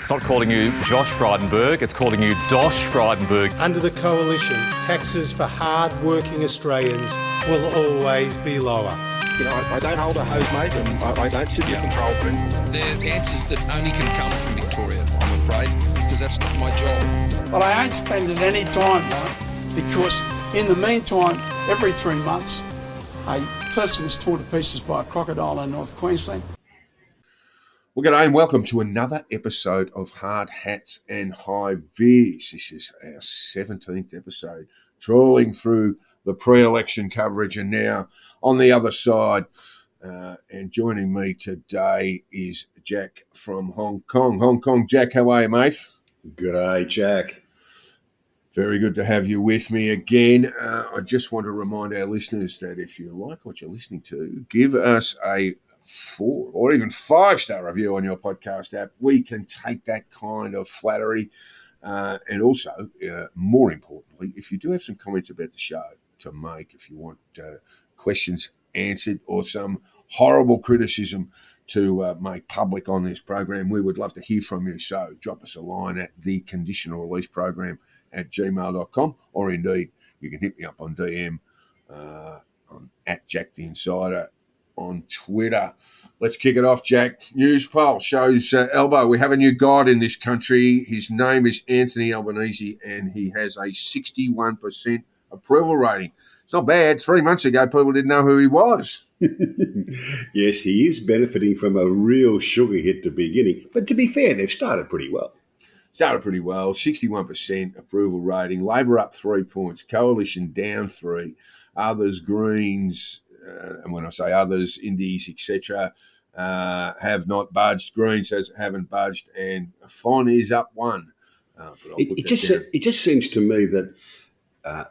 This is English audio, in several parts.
It's not calling you Josh Frydenberg, it's calling you Dosh Frydenberg. Under the Coalition, taxes for hard-working Australians will always be lower. You know, I don't hold a hose, mate, and I don't sit in control room. They're answers that only can come from Victoria, I'm afraid, because that's not my job. But I ain't spending any time, though, because in the meantime, every 3 months, a person was torn to pieces by a crocodile in North Queensland. Well, g'day and welcome to another episode of Hard Hats and High Vis. This is our 17th episode, trawling through the pre-election coverage, and now on the other side. And joining me today is Jack from Hong Kong. Hong Kong, Jack, how are you, mate? G'day, Jack. Very good to have you with me again. I just want to remind our listeners that if you like what you're listening to, give us a 4 or even 5-star review on your podcast app. We can take that kind of flattery. And also, more importantly, if you do have some comments about the show to make, if you want questions answered or some horrible criticism to make public on this program, we would love to hear from you. So drop us a line at the Conditional Release Program at gmail.com, or indeed you can hit me up on DM at Jack the Insider on Twitter. Let's kick it off, Jack. News poll shows Albo. We have a new guide in this country. His name is Anthony Albanese, and he has a 61% approval rating. It's not bad. 3 months ago, people didn't know who he was. Yes, he is benefiting from a real sugar hit to beginning. But to be fair, they've started pretty well. 61% approval rating. Labor up 3 points. Coalition down 3. Others, Greens, and when I say others, Indies, etc., have not budged. Greens haven't budged, and Fon is up 1. It just seems to me that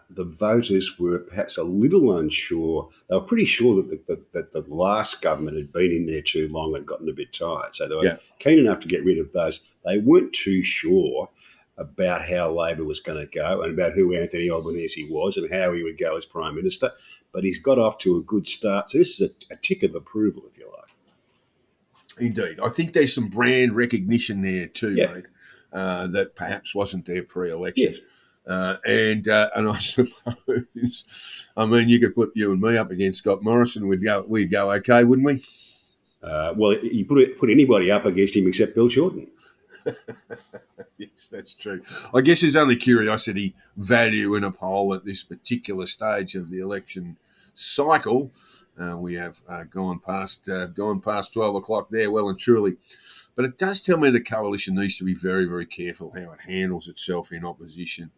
the voters were perhaps a little unsure. They were pretty sure that the last government had been in there too long and gotten a bit tired. So they were keen enough to get rid of those. They weren't too sure about how Labor was going to go and about who Anthony Albanese was and how he would go as Prime Minister. But he's got off to a good start. So this is a tick of approval, if you like. Indeed. I think there's some brand recognition there too, mate, that perhaps wasn't there pre-election. Yes. And I suppose, I mean, you could put you and me up against Scott Morrison, we'd go okay, wouldn't we? Well, you put anybody up against him except Bill Shorten. Yes, that's true. I guess there's only curiosity value in a poll at this particular stage of the election cycle. We have gone past 12 o'clock there, well and truly. But it does tell me the coalition needs to be very, very careful how it handles itself in opposition.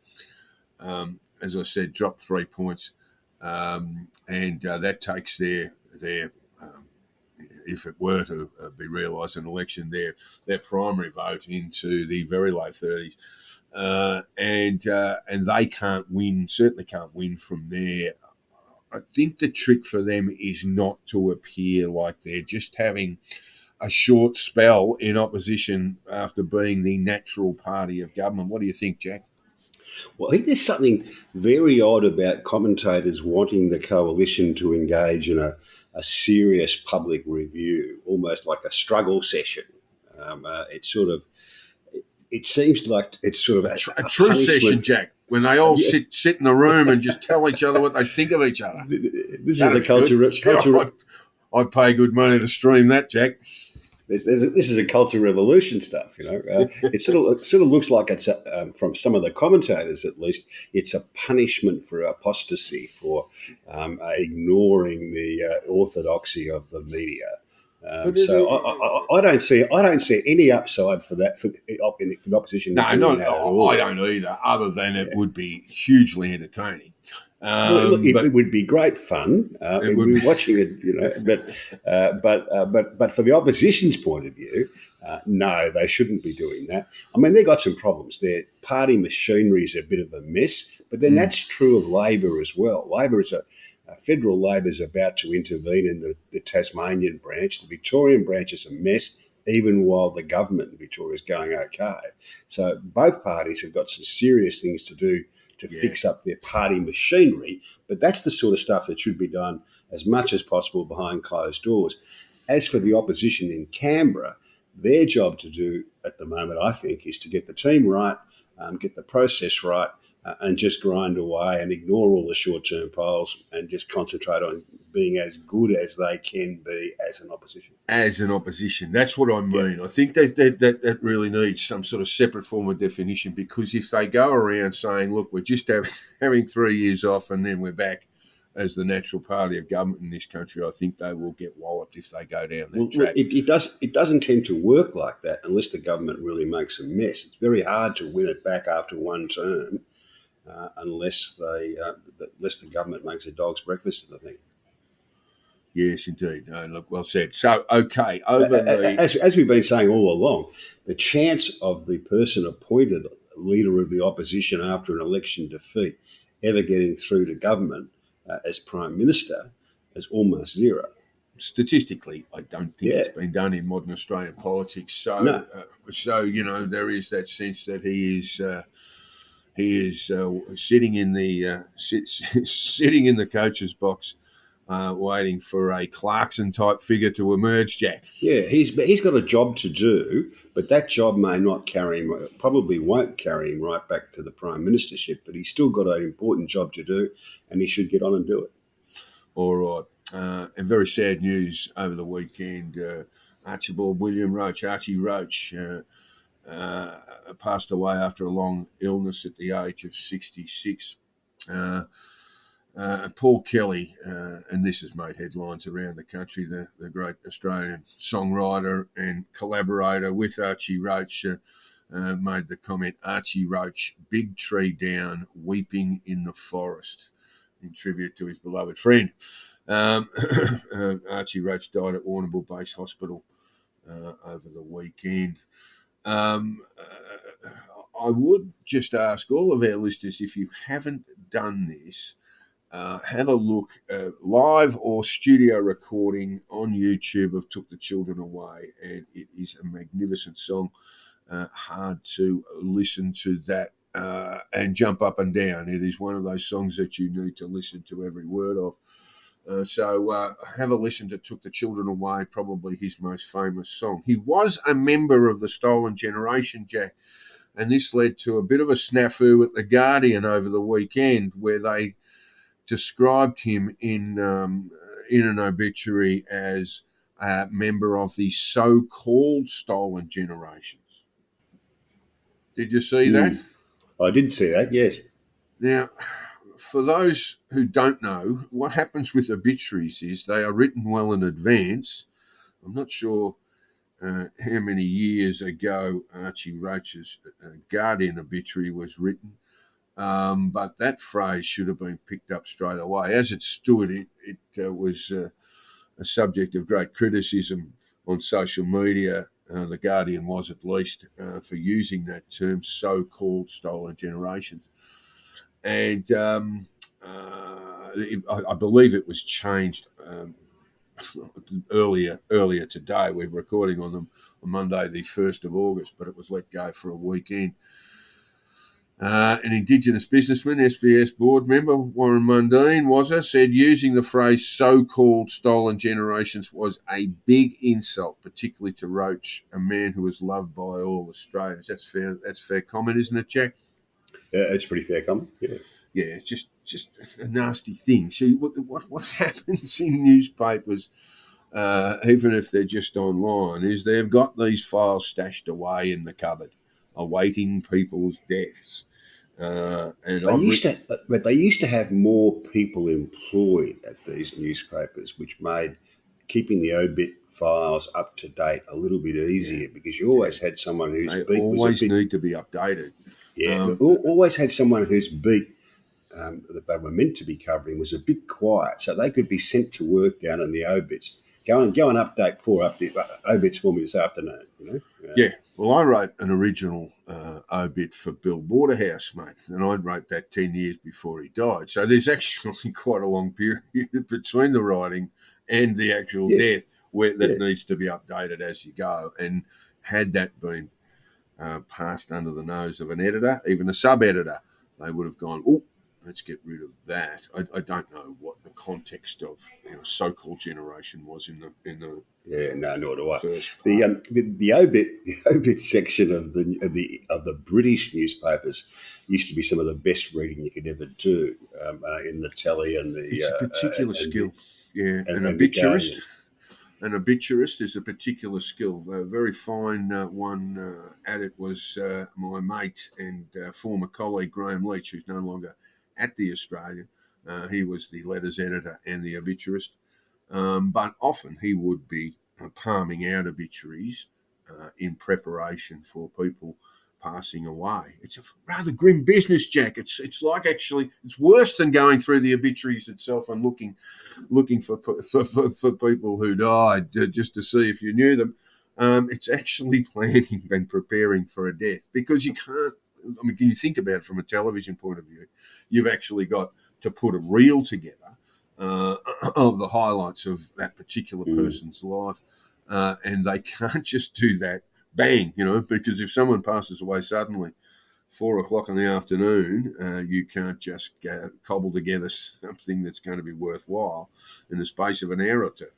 As I said, dropped 3 points, and that takes their if it were to be realised an election, their primary vote into the very low 30s, and they can't win. Certainly can't win from there. I think the trick for them is not to appear like they're just having a short spell in opposition after being the natural party of government. What do you think, Jack? Well, I think there's something very odd about commentators wanting the coalition to engage in a serious public review, almost like a struggle session. It seems like it's sort of a truth session, Jack, when they all sit in the room and just tell each other what they think of each other. This is the culture. I'd pay good money to stream that, Jack. This is a culture revolution stuff, you know. It sort of looks like it's from some of the commentators at least. It's a punishment for apostasy, for ignoring the orthodoxy of the media. So I don't see any upside for that for the opposition. No, I don't either. Other than it would be hugely entertaining. It would be great fun. We'd be watching it, you know. But for the opposition's point of view, no, they shouldn't be doing that. I mean, they've got some problems. Their party machinery is a bit of a mess, but then that's true of Labor as well. Federal Labor is about to intervene in the Tasmanian branch. The Victorian branch is a mess, even while the government in Victoria is going okay. So both parties have got some serious things to do to fix up their party machinery, but that's the sort of stuff that should be done as much as possible behind closed doors. As for the opposition in Canberra, Their job to do at the moment, I think, is to get the team right, get the process right, and just grind away and ignore all the short-term polls and just concentrate on being as good as they can be as an opposition. As an opposition, that's what I mean. Yeah. I think that really needs some sort of separate form of definition, because if they go around saying, look, we're just having 3 years off and then we're back as the natural party of government in this country, I think they will get walloped if they go down that track. It doesn't tend to work like that unless the government really makes a mess. It's very hard to win it back after one term unless the government makes a dog's breakfast of the thing. Yes, indeed. No, look, well said. So, okay, as we've been saying all along, the chance of the person appointed leader of the opposition after an election defeat ever getting through to government as Prime Minister is almost zero. Statistically, I don't think it's been done in modern Australian politics. So, no. There is that sense that he is sitting in the sitting in the coach's box, waiting for a Clarkson type figure to emerge, Jack. Yeah, he's got a job to do, but that job may not carry him, probably won't carry him right back to the Prime Ministership, but he's still got an important job to do, and he should get on and do it. All right. And very sad news over the weekend. Archie Roach, passed away after a long illness at the age of 66. Paul Kelly, and this has made headlines around the country, the great Australian songwriter and collaborator with Archie Roach, made the comment, Archie Roach, big tree down, weeping in the forest, in tribute to his beloved friend. Archie Roach died at Warrnambool Base Hospital over the weekend. I would just ask all of our listeners, if you haven't done this, have a look, live or studio recording on YouTube of Took the Children Away, and it is a magnificent song. Hard to listen to that and jump up and down. It is one of those songs that you need to listen to every word of. So have a listen to Took the Children Away, probably his most famous song. He was a member of the Stolen Generation, Jack, and this led to a bit of a snafu at The Guardian over the weekend, where they described him in an obituary as a member of the so-called Stolen Generations. Did you see that? I did see that, yes. Now, for those who don't know, what happens with obituaries is they are written well in advance. I'm not sure how many years ago Archie Roach's Guardian obituary was written, but that phrase should have been picked up straight away. As it stood, it was a subject of great criticism on social media. The Guardian was, at least, for using that term, so-called Stolen Generations. And I believe it was changed earlier today. We're recording on Monday, the 1st of August, but it was let go for a weekend. An Indigenous businessman, SBS board member, Warren Mundine, said using the phrase so-called stolen generations was a big insult, particularly to Roach, a man who was loved by all Australians. That's fair comment, isn't it, Jack? Yeah, it's pretty fair comment, yeah. Yeah, it's just a nasty thing. See, what happens in newspapers, even if they're just online, is they've got these files stashed away in the cupboard, awaiting people's deaths. They used to have more people employed at these newspapers, which made keeping the obit files up to date a little bit easier, because you always had someone whose beat always need to be updated. Yeah, always had someone whose beat that they were meant to be covering was a bit quiet, so they could be sent to work down in the obits. Go and update 4 obits for me this afternoon. Yeah. Well, I wrote an original obit for Bill Waterhouse, mate, and I wrote that 10 years before he died. So there's actually quite a long period between the writing and the actual death that needs to be updated as you go. And had that been passed under the nose of an editor, even a sub-editor, they would have gone, oh, let's get rid of that. I don't know what the context of so-called generation was in the Yeah, no, nor do I. first The obit section of the British newspapers used to be some of the best reading you could ever do in the telly and the. It's a particular skill. An the obituarist. Guardian. An obituarist is a particular skill. A very fine one at it was my mate and former colleague Graham Leach, who's no longer at the Australian. He was the letters editor and the obituarist. But often he would be palming out obituaries in preparation for people passing away. It's a rather grim business, Jack. It's like actually it's worse than going through the obituaries itself and looking for people who died just to see if you knew them. It's actually planning and preparing for a death, because you can't. I mean, can you think about it from a television point of view? You've actually got to put a reel together of the highlights of that particular person's life, and they can't just do that bang, because if someone passes away suddenly, 4:00 in the afternoon, you can't just cobble together something that's going to be worthwhile in the space of an hour or two.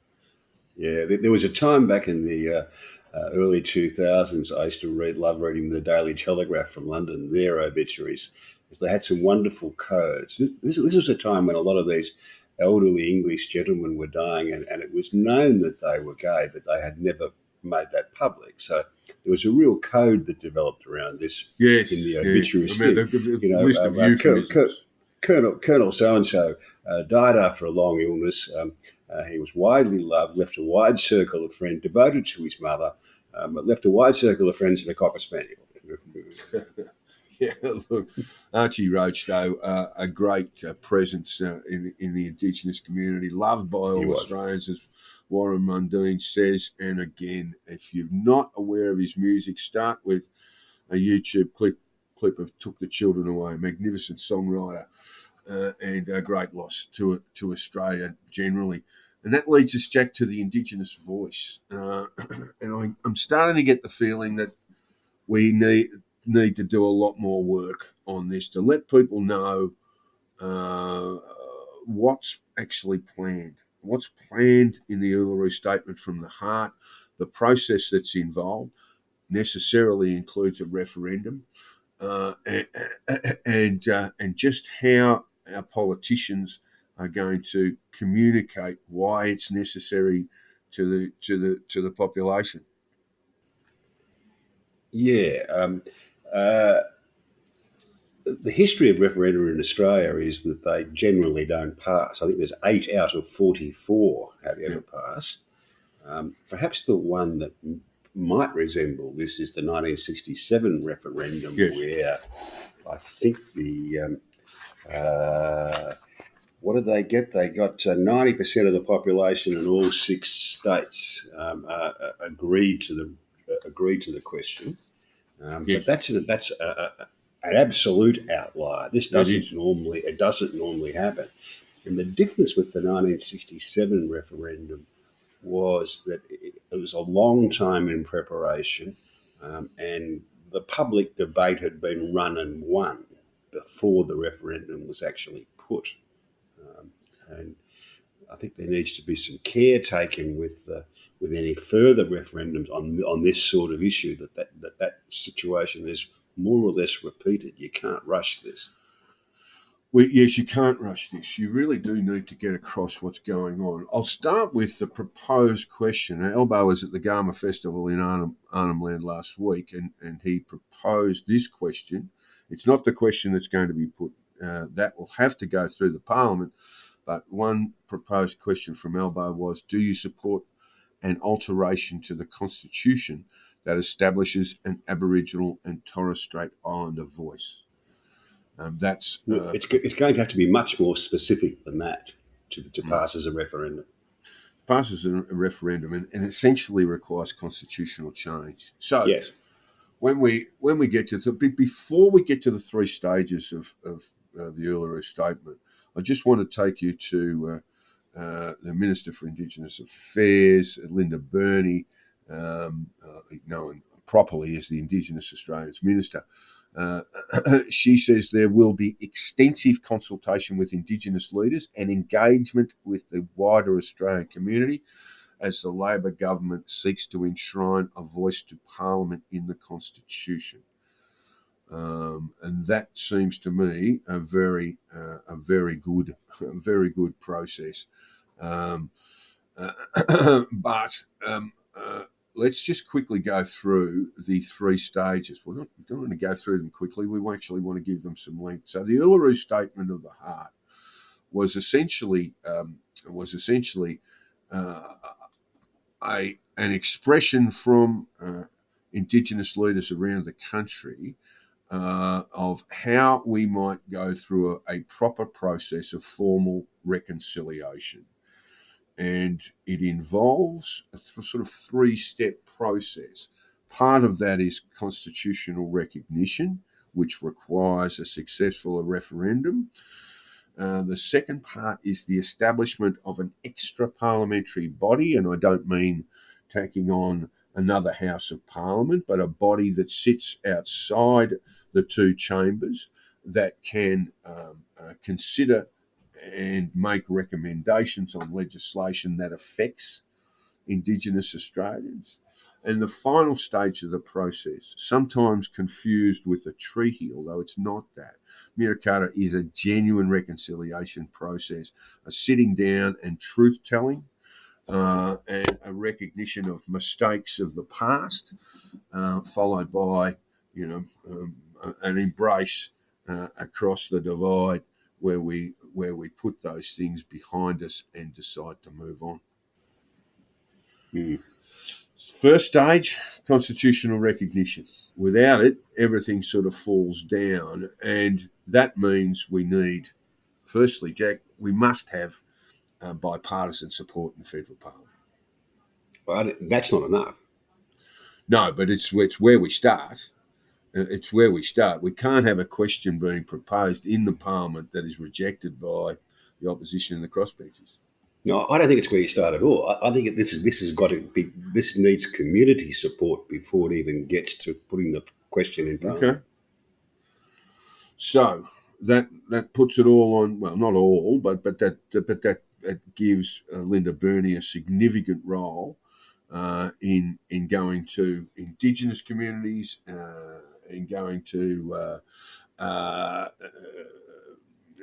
Yeah, there was a time back in the early 2000s. I used to love reading the Daily Telegraph from London, their obituaries, because they had some wonderful codes. This was a time when a lot of these elderly English gentlemen were dying, and it was known that they were gay, but they had never made that public. So there was a real code that developed around this in the obituaries. List of euphemisms. Colonel so-and-so died after a long illness. He was widely loved, left a wide circle of friends, devoted to his mother, but left a wide circle of friends and a cocker spaniel. Yeah, look, Archie Roach, though, a great presence in the Indigenous community, loved by all Australians, as Warren Mundine says. And again, if you're not aware of his music, start with a YouTube clip of Took the Children Away, a magnificent songwriter and a great loss to Australia generally. And that leads us, Jack, to the Indigenous voice. And I'm starting to get the feeling that we need to do a lot more work on this to let people know what's actually planned. What's planned in the Uluru Statement from the heart, the process that's involved necessarily includes a referendum, and just how our politicians are going to communicate why it's necessary to the population. Yeah. The history of referenda in Australia is that they generally don't pass. I think there's 8 out of 44 have ever passed. Perhaps the one that might resemble this is the 1967 referendum, where I think what did they get? They got 90% of the population in all 6 states agreed to the question. But that's an absolute outlier. This doesn't normally happen. And the difference with the 1967 referendum was that it was a long time in preparation, and the public debate had been run and won before the referendum was actually put. And I think there needs to be some care taken with any further referendums on this sort of issue, that situation is more or less repeated. You can't rush this. Yes, you can't rush this. You really do need to get across what's going on. I'll start with the proposed question. Elbow was at the Garma Festival in Arnhem Land last week, and he proposed this question. It's not the question that's going to be put. That will have to go through the Parliament. But one proposed question from Elbow was, do you support an alteration to the Constitution that establishes an Aboriginal and Torres Strait Islander voice? It's going to have to be much more specific than that to pass as a referendum. Passes a referendum and essentially requires constitutional change. So yes, when we get to before we get to the 3 stages of the Uluru Statement, I just want to take you to the Minister for Indigenous Affairs, Linda Burney, known properly as the Indigenous Australians Minister. She says there will be extensive consultation with Indigenous leaders and engagement with the wider Australian community as the Labor government seeks to enshrine a voice to Parliament in the Constitution. And that seems to me a very good process. But let's just quickly go through the three stages. We don't want to go through them quickly. We actually want to give them some length. So the Uluru Statement of the Heart was essentially an expression from Indigenous leaders around the country of how we might go through a proper process of formal reconciliation. And it involves a sort of three-step process. Part of that is constitutional recognition, which requires a successful referendum. The second part is the establishment of an extra parliamentary body, and I don't mean taking on another House of Parliament, but a body that sits outside the two chambers that can consider and make recommendations on legislation that affects Indigenous Australians. And the final stage of the process, sometimes confused with a treaty, although it's not that. Mirracata is a genuine reconciliation process, a sitting down and truth-telling, and a recognition of mistakes of the past, followed by, an embrace across the divide where we put those things behind us and decide to move on. First stage, constitutional recognition. Without it, everything sort of falls down, and that means we need, firstly, Jack, we must have bipartisan support in the federal parliament. Well, that's not enough. No, but it's where we start. It's where we start. We can't have a question being proposed in the parliament that is rejected by the opposition and the crossbenchers. No, I don't think it's where you start at all. I think this has got to be. This needs community support before it even gets to putting the question in Parliament. Okay. So that puts it all on. Well, not all, but that gives Linda Burney a significant role in going to Indigenous communities, in going to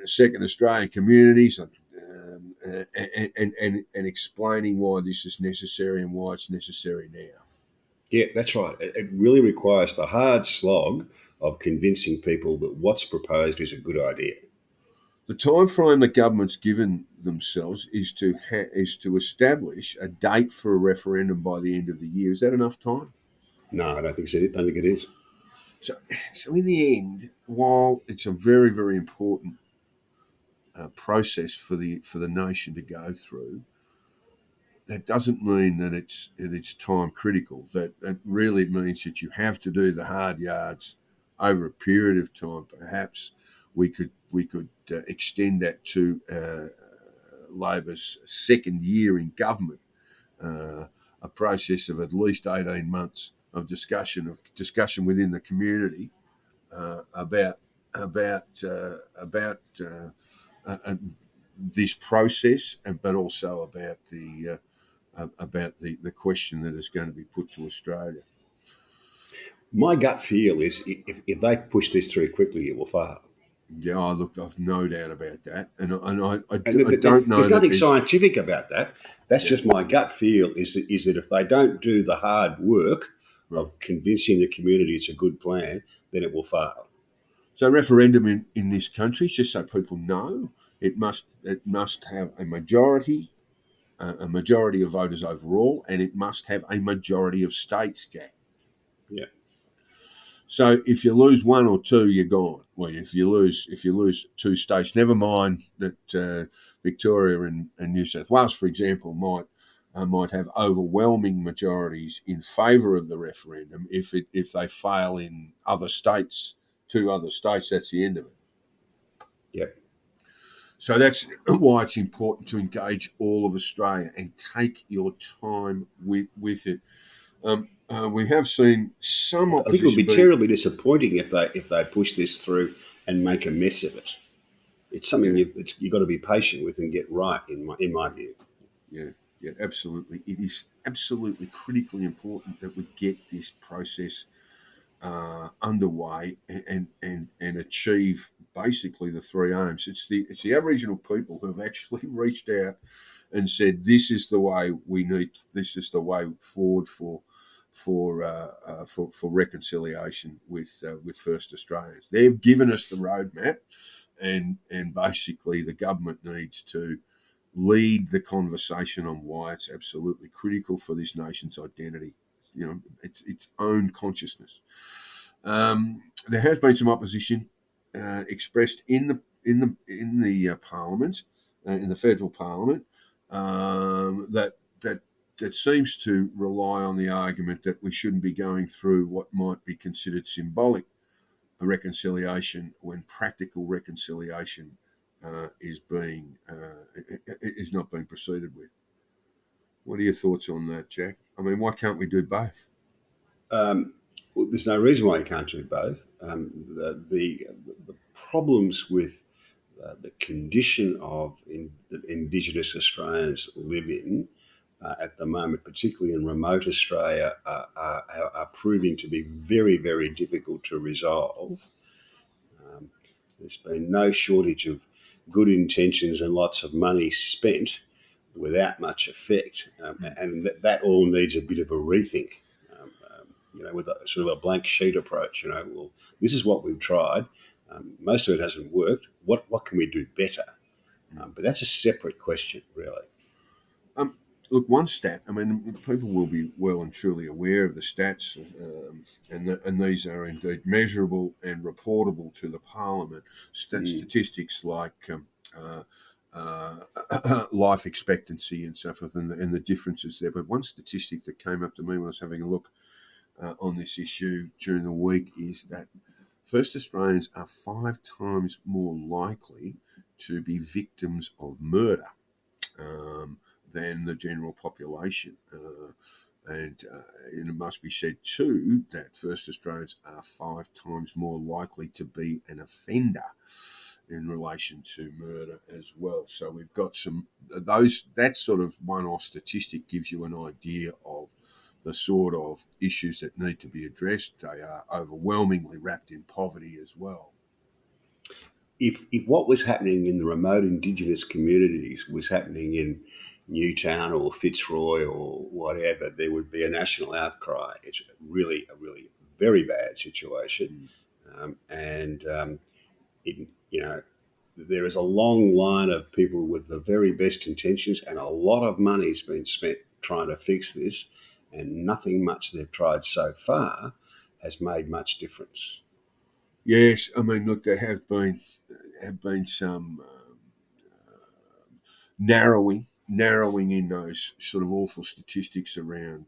Second Australian communities. And explaining why this is necessary and why it's necessary now. Yeah, that's right. It really requires the hard slog of convincing people that what's proposed is a good idea. The time frame the government's given themselves is to establish a date for a referendum by the end of the year. Is that enough time? No, I don't think so. I don't think it is. So in the end, while it's a very, very important process for the nation to go through, that doesn't mean that it's time critical. That really means that you have to do the hard yards over a period of time. Perhaps we could extend that to Labor's second year in government, a process of at least 18 months of discussion within the community about this process, but also about the question that is going to be put to Australia. My gut feel is if they push this through quickly, it will fail. Yeah, I've no doubt about that, and I don't know. There's nothing scientific about that. That's just my gut feel. Is that if they don't do the hard work of convincing the community it's a good plan, then it will fail. So referendum in this country, just so people know, it must have a majority of voters overall, and it must have a majority of states, Jack. Yeah. So if you lose one or two, you're gone. Well, if you lose two states, never mind that Victoria and New South Wales, for example, might have overwhelming majorities in favour of the referendum. If they fail in other states, two other states, that's the end of it. Yep. So that's why it's important to engage all of Australia and take your time with it. We have seen some I think it would opposition be terribly disappointing if they push this through and make a mess of it. It's something you've got to be patient with and get right, in my view. Yeah, absolutely. It is absolutely critically important that we get this process underway and achieve basically the three aims. It's the Aboriginal people who have actually reached out and said this is the way we need. This is the way forward for reconciliation with First Australians. They've given us the roadmap, and basically the government needs to lead the conversation on why it's absolutely critical for this nation's identity. Its own consciousness. There has been some opposition expressed in the Parliament, in the federal Parliament, that seems to rely on the argument that we shouldn't be going through what might be considered symbolic reconciliation when practical reconciliation is not being proceeded with. What are your thoughts on that, Jack? I mean, why can't we do both? Well, there's no reason why you can't do both. The problems with the condition of that Indigenous Australians live in at the moment, particularly in remote Australia, are proving to be very, very difficult to resolve. There's been no shortage of good intentions and lots of money spent without much effect, and that all needs a bit of a rethink. With a sort of a blank sheet approach. Well, this is what we've tried. Most of it hasn't worked. What can we do better? But that's a separate question, really. Look, one stat. I mean, people will be well and truly aware of the stats, and these are indeed measurable and reportable to the Parliament. Statistics like life expectancy and so forth, and the differences there. But one statistic that came up to me when I was having a look on this issue during the week is that First Australians are 5 times more likely to be victims of murder than the general population. And it must be said too that First Australians are 5 times more likely to be an offender in relation to murder as well. So we've got that sort of one-off statistic gives you an idea of the sort of issues that need to be addressed. They are overwhelmingly wrapped in poverty as well. If what was happening in the remote Indigenous communities was happening in Newtown or Fitzroy or whatever, there would be a national outcry. It's really a really very bad situation, there is a long line of people with the very best intentions, and a lot of money's been spent trying to fix this, and nothing much they've tried so far has made much difference. Yes, I mean, look, there have been some narrowing in those sort of awful statistics around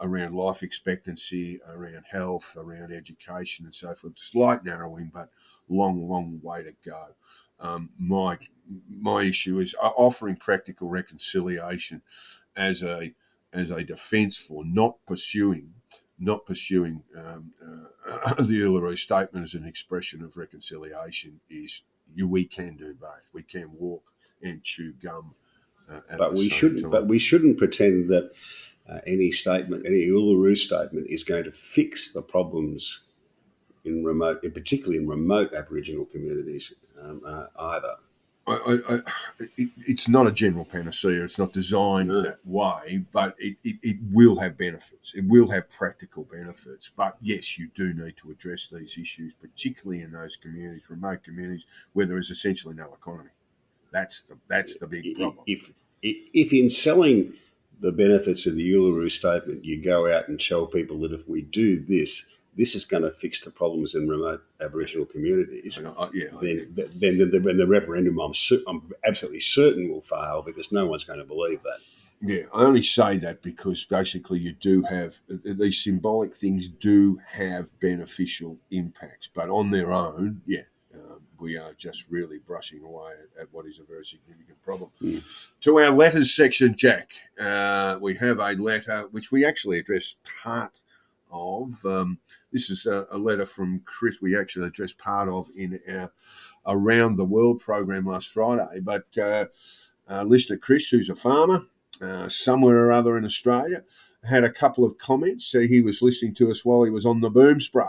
life expectancy, around health, around education, and so forth. Slight narrowing, but long way to go. My issue is offering practical reconciliation as a defence for not pursuing the Uluru Statement as an expression of reconciliation is we can do both. We can walk and chew gum. But we shouldn't pretend that any Uluru Statement is going to fix the problems particularly in remote Aboriginal communities either. It's not a general panacea. It's not designed that way, but it will have benefits. It will have practical benefits. But yes, you do need to address these issues, particularly in those communities, remote communities, where there is essentially no economy. That's the big problem. If in selling the benefits of the Uluru Statement, you go out and tell people that if we do this is going to fix the problems in remote Aboriginal communities, then the referendum, I'm absolutely certain, will fail because no one's going to believe that. Yeah, I only say that because basically you do have these symbolic things do have beneficial impacts, but on their own, we are just really brushing away at what is a very significant problem. To our letters section, Jack, we have a letter which we actually addressed part of. This is a letter from Chris. We actually addressed part of in our Around the World program last Friday. But listener Chris, who's a farmer somewhere or other in Australia, had a couple of comments. He was listening to us while he was on the boom spray.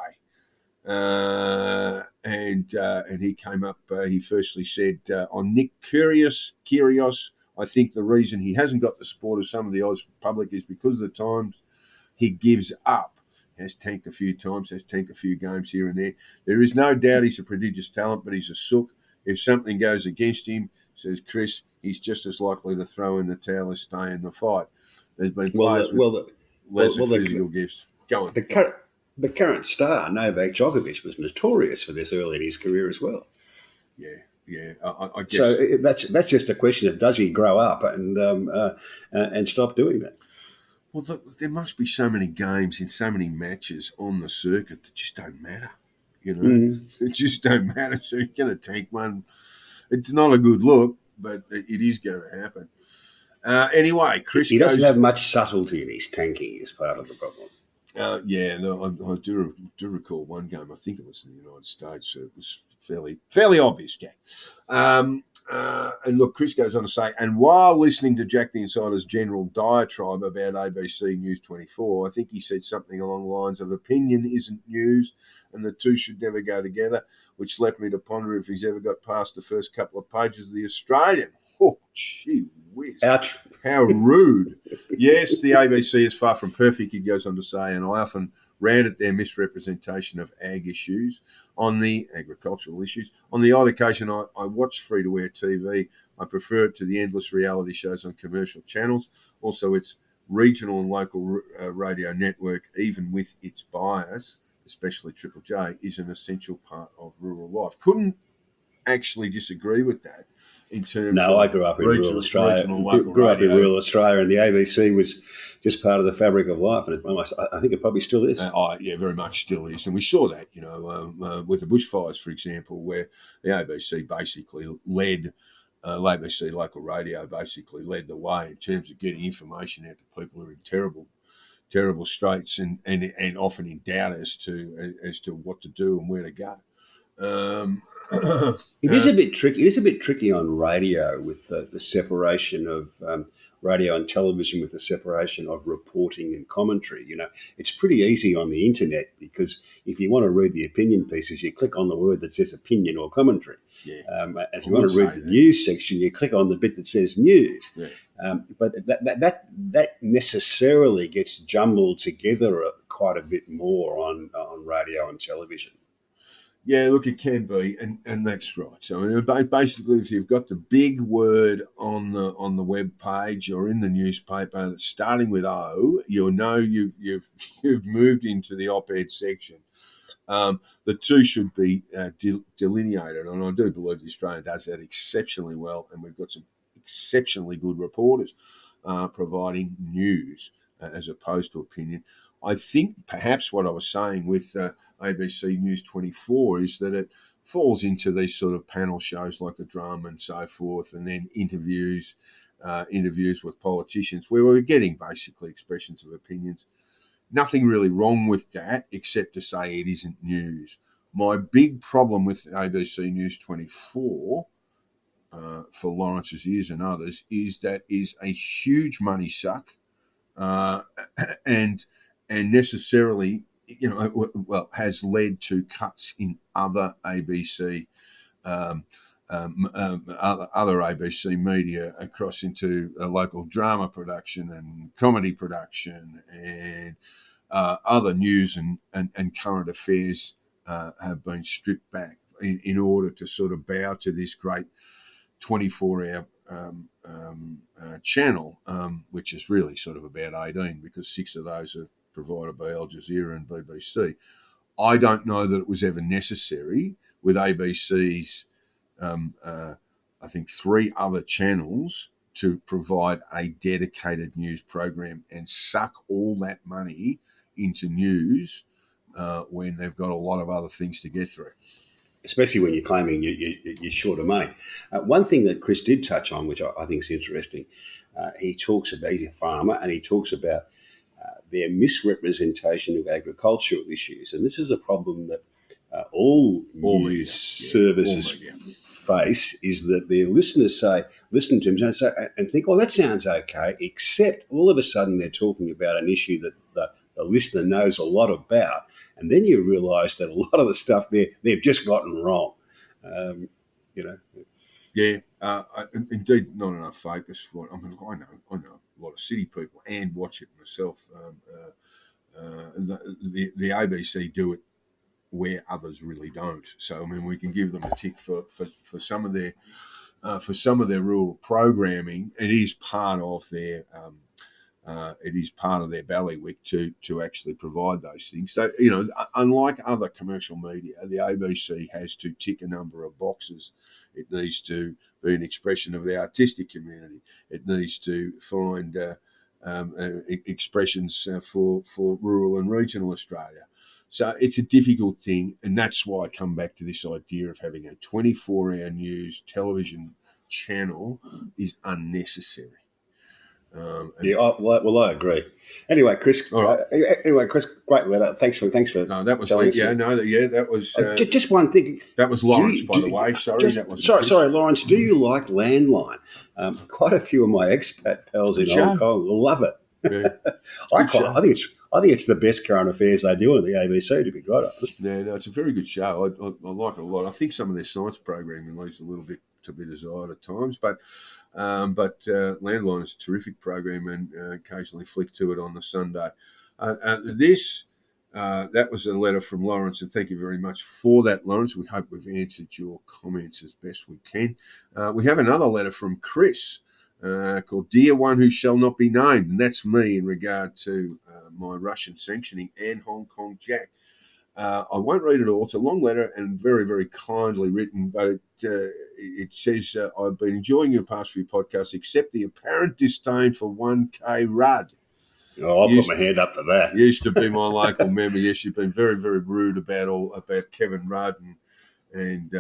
And he came up, he firstly said, on Nick Kyrgios, I think the reason he hasn't got the support of some of the Oz public is because of the times he gives up. Has tanked a few times, has tanked a few games here and there. There is no doubt he's a prodigious talent, but he's a sook. If something goes against him, says Chris, he's just as likely to throw in the towel as stay in the fight. There's been players with physical gifts. Go on. The current star, Novak Djokovic, was notorious for this early in his career as well. Yeah. I guess. So that's just a question of does he grow up and stop doing that? Well, there must be so many games in so many matches on the circuit that just don't matter. It just don't matter. So you're going to tank one. It's not a good look, but it is going to happen. Anyway, Chris He doesn't have much subtlety in his tanking is part of the problem. I do recall one game. I think it was in the United States. So it was fairly obvious, Jack. And look, Chris goes on to say, and while listening to Jack the Insider's general diatribe about ABC News 24, I think he said something along the lines of opinion isn't news and the two should never go together, which left me to ponder if he's ever got past the first couple of pages of The Australian. Oh, gee whiz. Ouch. How rude. Yes, the ABC is far from perfect, he goes on to say, and I often rant at their misrepresentation of ag issues, on the agricultural issues. On the odd occasion, I watch free-to-air TV. I prefer it to the endless reality shows on commercial channels. Also, its regional and local radio network, even with its bias, especially Triple J, is an essential part of rural life. Couldn't actually disagree with that. In terms of I grew up in rural Australia. Grew up in rural Australia, and the ABC was just part of the fabric of life, and I think it probably still is. Very much still is, and we saw that, with the bushfires, for example, where the ABC basically led, ABC local radio basically led the way in terms of getting information out to people who are in terrible straits and often in doubt as to what to do and where to go. It is a bit tricky. It is a bit tricky on radio with the separation of radio and television, with the separation of reporting and commentary. It's pretty easy on the internet because if you want to read the opinion pieces, you click on the word that says opinion or commentary. Yeah. And if you want to read the news section, you click on the bit that says news. Yeah. But that necessarily gets jumbled together quite a bit more on radio and television. Yeah, look, it can be, and that's right. So basically, if you've got the big word on the web page or in the newspaper that's starting with O, you'll know you've moved into the op-ed section. The two should be delineated, and I do believe the Australian does that exceptionally well, and we've got some exceptionally good reporters providing news as opposed to opinion. I think perhaps what I was saying with ABC News 24 is that it falls into these sort of panel shows like the Durham and so forth, and then interviews with politicians where we're getting basically expressions of opinions. Nothing really wrong with that except to say it isn't news. My big problem with ABC News 24 for Lawrence's ears and others is that is a huge money suck and necessarily, has led to cuts in other ABC, other ABC media across into local drama production and comedy production and other news and current affairs have been stripped back in order to sort of bow to this great 24-hour channel, which is really sort of about 18 because 6 of those are provided by Al Jazeera and BBC. I don't know that it was ever necessary with ABC's, I think, 3 other channels to provide a dedicated news program and suck all that money into news when they've got a lot of other things to get through. especially when you're claiming you're short of money. One thing that Chris did touch on, which I think is interesting, he talks about, he's a farmer, and he talks about their misrepresentation of agricultural issues. And this is a problem that all news services face, is that their listeners listen to him and think, oh, that sounds okay, except all of a sudden they're talking about an issue that the listener knows a lot about. And then you realise that a lot of the stuff they've just gotten wrong. Yeah, indeed, not enough focus for it. I mean, I know a lot of city people and watch it myself. The ABC do it where others really don't. So I mean, we can give them a tick for some of their rural programming. It is part of their bailiwick to actually provide those things. So, unlike other commercial media, the ABC has to tick a number of boxes. It needs to be an expression of the artistic community. It needs to find expressions for rural and regional Australia. So it's a difficult thing, and that's why I come back to this idea of having a 24-hour news television channel is unnecessary. I agree. Anyway, Chris. All right. Chris, great letter. Thanks for. No, that was telling us that was just one thing. That was Lawrence, by the way. Sorry, sorry, Lawrence. Do you like Landline? Quite a few of my expat pals in Hong Kong love it. Yeah. I think it's the best current affairs they do on the ABC, to be quite honest. Yeah, no, it's a very good show. I like it a lot. I think some of their science programming leaves a little bit to be desired at times, but Landline is a terrific program, and occasionally flick to it on the Sunday. That was a letter from Lawrence, and thank you very much for that, Lawrence. We hope we've answered your comments as best we can. We have another letter from Chris called Dear One Who Shall Not Be Named, and that's me in regard to my Russian sanctioning and Hong Kong Jack. I won't read it all. It's a long letter and very, very kindly written, but it says, I've been enjoying your past few podcasts, except the apparent disdain for 1K Rudd. Oh, I'll put my hand up for that. Used to be my local member. Yes, you've been very, very rude about Kevin Rudd and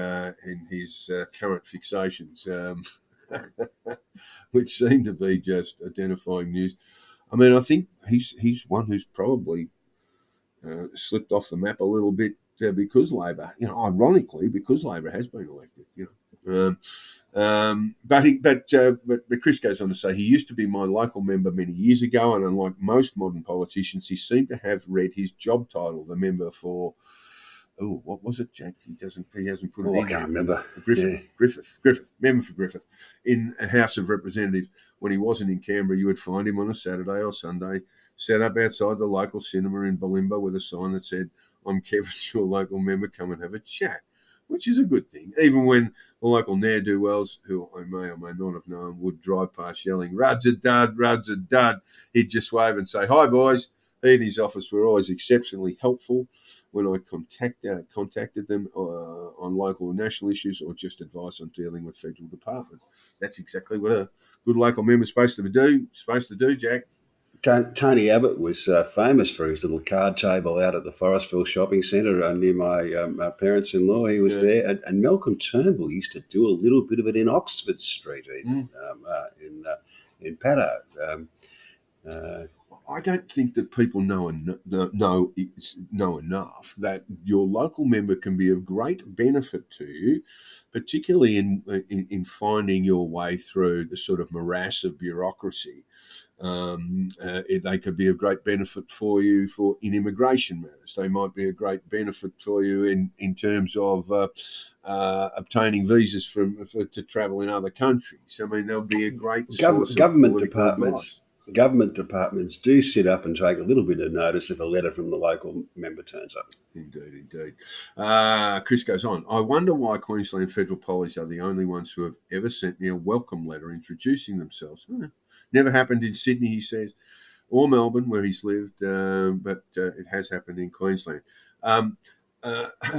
his current fixations, which seem to be just identifying news. I mean, I think he's one who's probably slipped off the map a little bit because Labor, ironically, because Labor has been elected, But Chris goes on to say, he used to be my local member many years ago, and unlike most modern politicians, he seemed to have read his job title, the member for, what was it, Jack? He hasn't put it in. I can't remember. Griffith, member for Griffith, in a House of Representatives. When he wasn't in Canberra, you would find him on a Saturday or Sunday, set up outside the local cinema in Bulimba with a sign that said, I'm Kevin, your local member, come and have a chat, which is a good thing. Even when the local ne'er-do-wells, who I may or may not have known, would drive past yelling, Rudd's a dud, Rudd's a dud, he'd just wave and say, hi, boys. He and his office were always exceptionally helpful when I contacted them on local and national issues or just advice on dealing with federal departments. That's exactly what a good local member is supposed to do, Jack. Tony Abbott was famous for his little card table out at the Forestville Shopping Centre near my parents-in-law. He was there. And Malcolm Turnbull used to do a little bit of it in Oxford Street, even, in Paddo. I don't think that people know enough that your local member can be of great benefit to you, particularly in finding your way through the sort of morass of bureaucracy. They could be of great benefit for you in immigration matters. They might be a great benefit for you in terms of obtaining visas to travel in other countries. I mean, there'll be a great source of government departments. Government departments do sit up and take a little bit of notice if a letter from the local member turns up. Indeed. Chris goes on. I wonder why Queensland federal police are the only ones who have ever sent me a welcome letter introducing themselves. Never happened in Sydney, he says, or Melbourne, where he's lived, but it has happened in Queensland.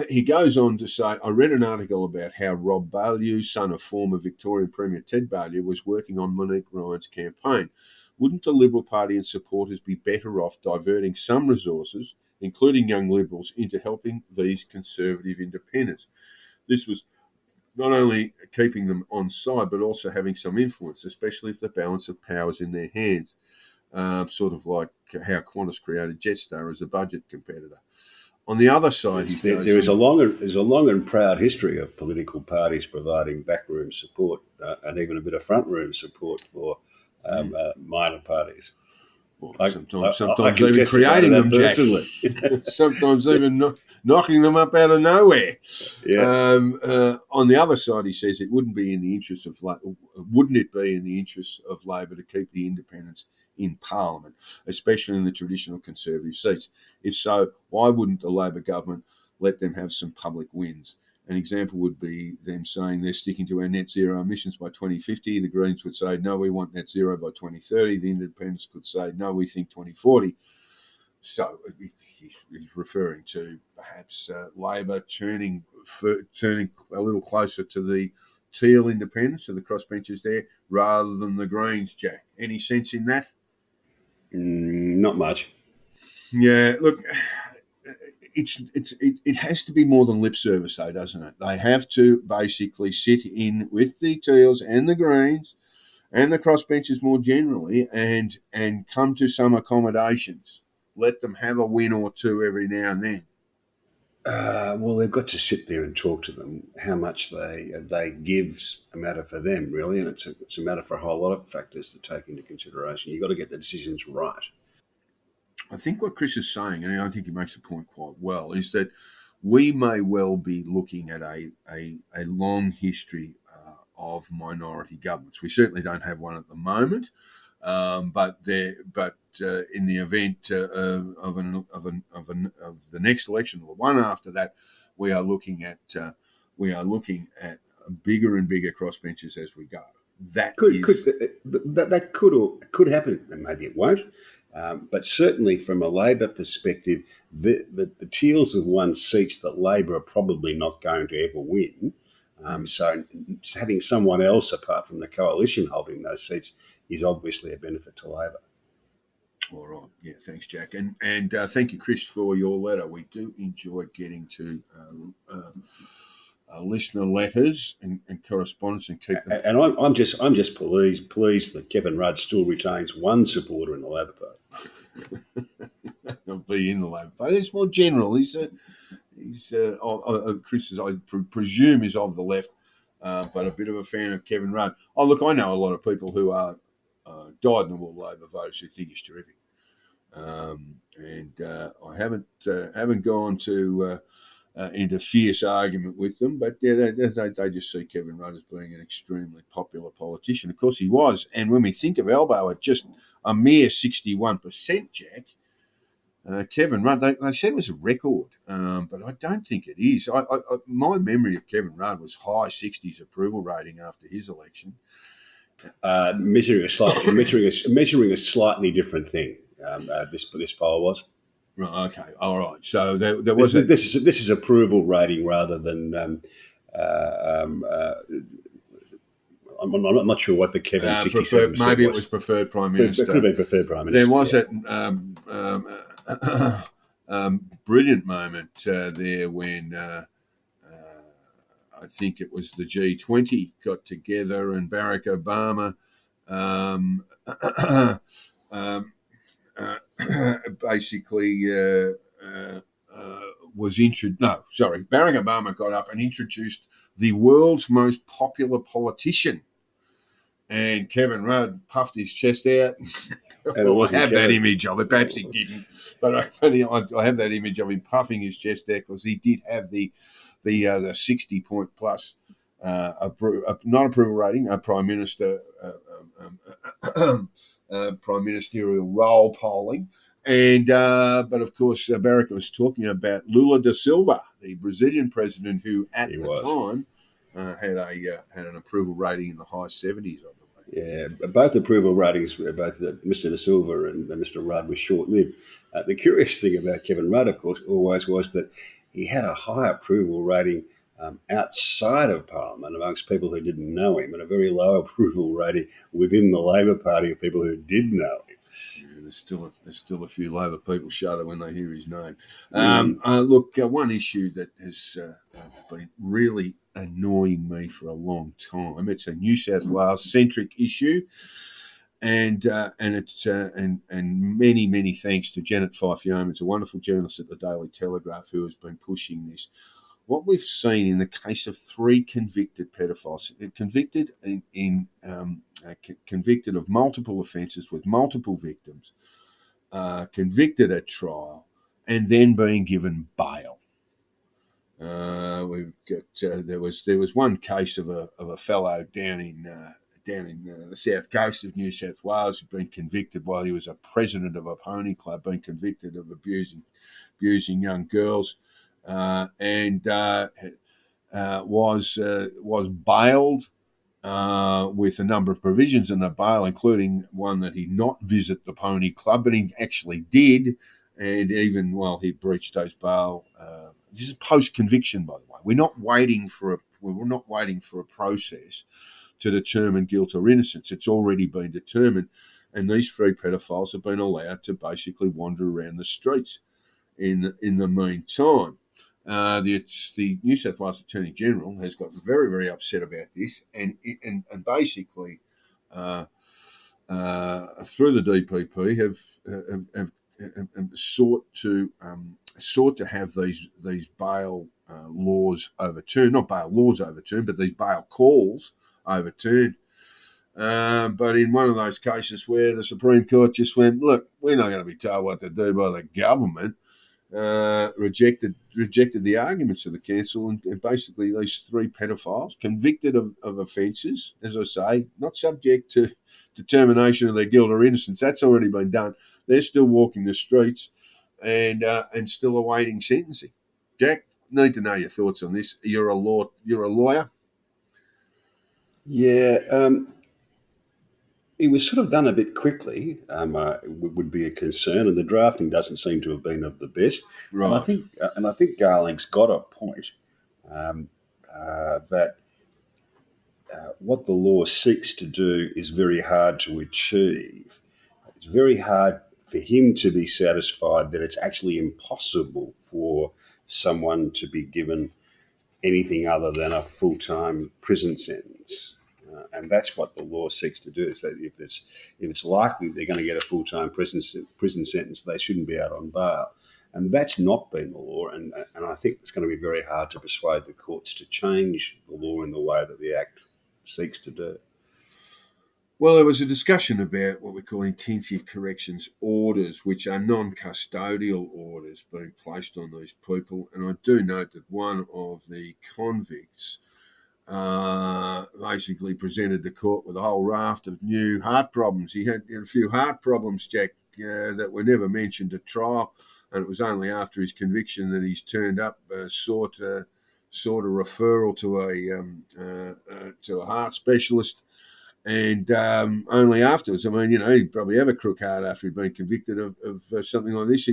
He goes on to say, I read an article about how Rob Baillieu, son of former Victorian Premier Ted Baillieu, was working on Monique Ryan's campaign. Wouldn't the Liberal Party and supporters be better off diverting some resources, including young Liberals, into helping these Conservative independents? this was not only keeping them on side, but also having some influence, especially if the balance of power is in their hands. Sort of like how Qantas created Jetstar as a budget competitor. On the other side, there's a long and proud history of political parties providing backroom support and even a bit of frontroom support for minor parties. Well, I sometimes can even creating them, personally. Jack. Sometimes even knocking them up out of nowhere. Yeah. On the other side, he says it wouldn't be in the interest of Labor to keep the independents in Parliament, especially in the traditional Conservative seats. If so, why wouldn't the Labor government let them have some public wins? An example would be them saying they're sticking to our net zero emissions by 2050. The Greens would say, no, we want net zero by 2030. The Independents could say, no, we think 2040. So he's referring to perhaps Labor turning a little closer to the Teal Independents, to the crossbenchers there, rather than the Greens, Jack. Any sense in that? Not much. Yeah, look, it has to be more than lip service, though, doesn't it? They have to basically sit in with the Teals and the Greens and the crossbenchers more generally and come to some accommodations. Let them have a win or two every now and then. Well, they've got to sit there and talk to them. How much they give's a matter for them, really, and it's a matter for a whole lot of factors to take into consideration. You've got to get the decisions right. I think what Chris is saying, and I think he makes the point quite well, is that we may well be looking at a long history of minority governments. We certainly don't have one at the moment, but in the event of the next election or the one after that, we are looking at bigger and bigger crossbenchers as we go. That could happen, and maybe it won't. But certainly from a Labor perspective, the Teals have won seats that Labor are probably not going to ever win. So having someone else apart from the coalition holding those seats is obviously a benefit to Labor. All right. Yeah, thanks, Jack. And thank you, Chris, for your letter. We do enjoy getting to listener letters and correspondence and keep them. And I'm just pleased that Kevin Rudd still retains one supporter in the Labor Party. Not be in the Labor Party. It's more general. Chris, I presume, is of the left, but a bit of a fan of Kevin Rudd. Oh, look, I know a lot of people who are dyed-in-the-wool Labor voters who think he's terrific, and I haven't gone to into fierce argument with them, but yeah, they just see Kevin Rudd as being an extremely popular politician. Of course, he was, and when we think of Albo at just a mere 61%, Jack. Kevin Rudd, they said it was a record, but I don't think it is. My memory of Kevin Rudd was high 60s approval rating after his election. Measuring a slightly different thing. This poll was. Right. Okay. All right. So there was this is approval rating rather than. I'm not sure what the Kevin 67 maybe it was preferred Prime Minister. It could have been preferred Prime Minister. There was that brilliant moment there when I think it was the G20 got together and Barack Obama Barack Obama got up and introduced the world's most popular politician. And Kevin Rudd puffed his chest out. I have that image of it. Perhaps he didn't, but I have that image of him puffing his chest out because he did have the 60-point plus not approval rating, a prime minister prime ministerial role polling, and but of course Barack was talking about Lula da Silva, the Brazilian president, who at the time had an approval rating in the high 70s. Yeah, both approval ratings, both Mr. Da Silva and Mr. Rudd, were short-lived. The curious thing about Kevin Rudd, of course, always was that he had a high approval rating outside of Parliament amongst people who didn't know him, and a very low approval rating within the Labor Party of people who did know him. there's still a few Labor people shudder when they hear his name. One issue that has been really annoying me for a long time. It's a New South Wales centric issue, and many thanks to Janet Fife-Yeoman. It's a wonderful journalist at the Daily Telegraph who has been pushing this. What we've seen in the case of 3 convicted pedophiles, convicted of multiple offences with multiple victims, convicted at trial, and then being given bail. We've got there was one case of a fellow down in the south coast of New South Wales who'd been convicted while he was a president of a pony club, been convicted of abusing young girls. And was bailed with a number of provisions in the bail, including one that he not visit the pony club, but he actually did. And even while he breached those bail, this is post-conviction, by the way. We're not waiting for a process to determine guilt or innocence. It's already been determined, and these 3 pedophiles have been allowed to basically wander around the streets. In the meantime, the New South Wales Attorney General has got very, very upset about this, and basically through the DPP have sought to have these bail laws overturned, not bail laws overturned, but these bail calls overturned. But in one of those cases where the Supreme Court just went, look, we're not going to be told what to do by the government. Rejected the arguments of the council, and basically these 3 pedophiles convicted of offences, as I say, not subject to determination of their guilt or innocence. That's already been done. They're still walking the streets and still awaiting sentencing. Jack, need to know your thoughts on this. You're a lawyer. Yeah. It was sort of done a bit quickly, would be a concern, and the drafting doesn't seem to have been of the best. Right. And I think Garling's got a point that what the law seeks to do is very hard to achieve. It's very hard for him to be satisfied that it's actually impossible for someone to be given anything other than a full-time prison sentence. And that's what the law seeks to do. So if it's likely they're going to get a full-time prison sentence, they shouldn't be out on bail. And that's not been the law. And I think it's going to be very hard to persuade the courts to change the law in the way that the Act seeks to do. Well, there was a discussion about what we call intensive corrections orders, which are non-custodial orders being placed on these people. And I do note that one of the convicts basically presented the court with a whole raft of new heart problems. He had a few heart problems, Jack, that were never mentioned at trial, and it was only after his conviction that he's turned up, sought a referral to a heart specialist, and only afterwards. I mean, he'd probably have a crook heart after he'd been convicted of something like this.